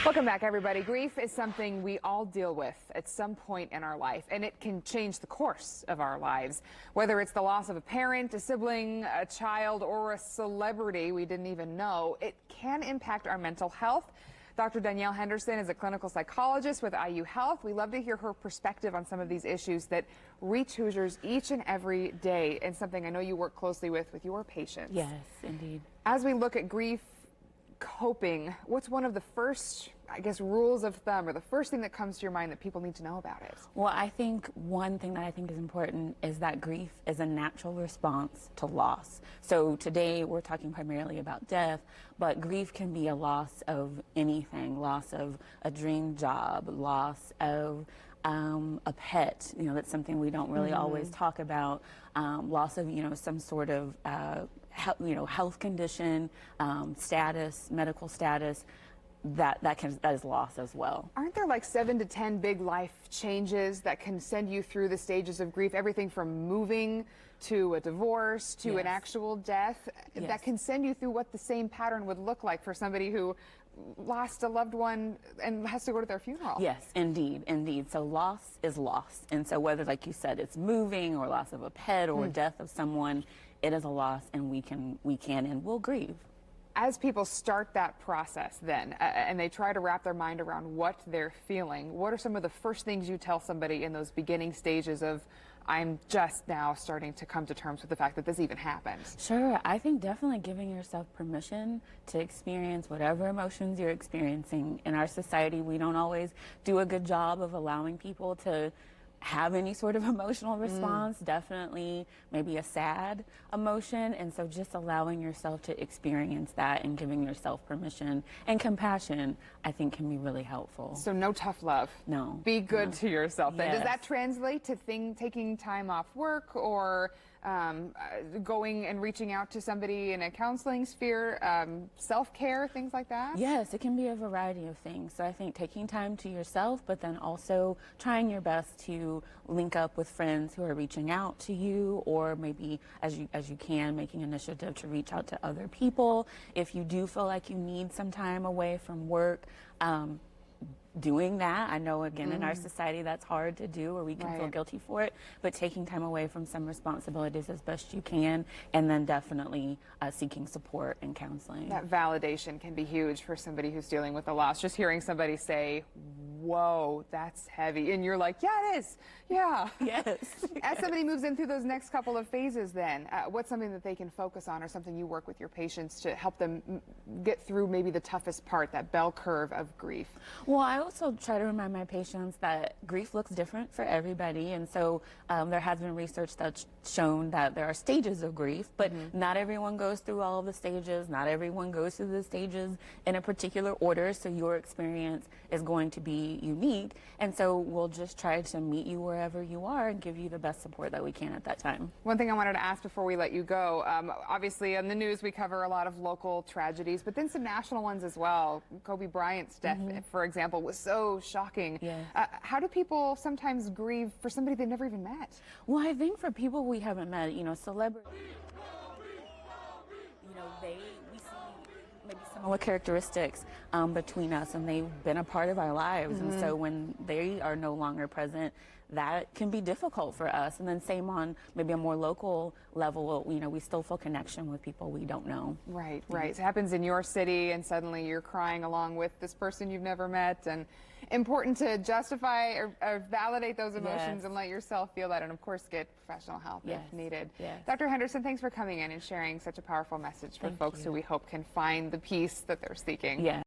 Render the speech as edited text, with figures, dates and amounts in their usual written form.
Welcome back, everybody. Grief is something we all deal with at some point in our life, and it can change the course of our lives. Whether it's the loss of a parent, a sibling, a child, or a celebrity we didn't even know, it can impact our mental health. Dr. Danielle Henderson is a clinical psychologist with IU Health. We love to hear her perspective on some of these issues that reach Hoosiers each and every day, and something I know you work closely with your patients. Yes, indeed. As we look at grief coping, what's one of the first, rules of thumb, or the first thing that comes to your mind that people need to know about it? Well, I think one thing that I think is important is that grief is a natural response to loss. So today we're talking primarily about death, but grief can be a loss of anything, loss of a dream job, loss of a pet, that's something we don't really always talk about, loss of, some sort of, health condition, status, medical status, that is loss as well. Aren't there like 7 to 10 big life changes that can send you through the stages of grief? Everything from moving to a divorce to an actual death that can send you through what the same pattern would look like for somebody who lost a loved one and has to go to their funeral. Yes, indeed, indeed. So loss is loss. And so whether, like you said, it's moving or loss of a pet or death of someone, it is a loss, and we can and will grieve. As people start that process then, and they try to wrap their mind around what they're feeling, what are some of the first things you tell somebody in those beginning stages of, I'm just now starting to come to terms with the fact that this even happened? Sure. I think definitely giving yourself permission to experience whatever emotions you're experiencing. In our society, we don't always do a good job of allowing people to have any sort of emotional response, definitely maybe a sad emotion, and so just allowing yourself to experience that and giving yourself permission and compassion, I think, can be really helpful. So no tough love. No. Be good to yourself. Then. Yes. Does that translate to taking time off work, or going and reaching out to somebody in a counseling sphere, self-care, things like that? Yes, it can be a variety of things. So I think taking time to yourself, but then also trying your best to link up with friends who are reaching out to you, or maybe as you can, making initiative to reach out to other people. If you do feel like you need some time away from work, doing that. I know, again, in our society that's hard to do, or we can feel guilty for it, but taking time away from some responsibilities as best you can, and then definitely seeking support and counseling. That validation can be huge for somebody who's dealing with a loss. Just hearing somebody say, whoa, that's heavy, and you're like, yeah, it is. Yeah. Yes. As somebody moves in through those next couple of phases then, what's something that they can focus on, or something you work with your patients to help them get through maybe the toughest part, that bell curve of grief? Well, I also try to remind my patients that grief looks different for everybody, and so there has been research that's shown that there are stages of grief, but not everyone goes through all of the stages, not everyone goes through the stages in a particular order, so your experience is going to be unique, and so we'll just try to meet you wherever you are and give you the best support that we can at that time. One thing I wanted to ask before we let you go, obviously in the news we cover a lot of local tragedies, but then some national ones as well. Kobe Bryant's death, for example, was so shocking. Yes. How do people sometimes grieve for somebody they've never even met? Well, I think for people we haven't met, celebrities, we see maybe similar characteristics between us, and they've been a part of our lives, and so when they are no longer present, that can be difficult for us. And then same on maybe a more local level, we still feel connection with people we don't know. Right, right. It happens in your city, and suddenly you're crying along with this person you've never met, and important to justify or validate those emotions and let yourself feel that, and of course get professional help if needed. Yes. Dr. Henderson, thanks for coming in and sharing such a powerful message for folks who we hope can find the peace that they're seeking. Yeah.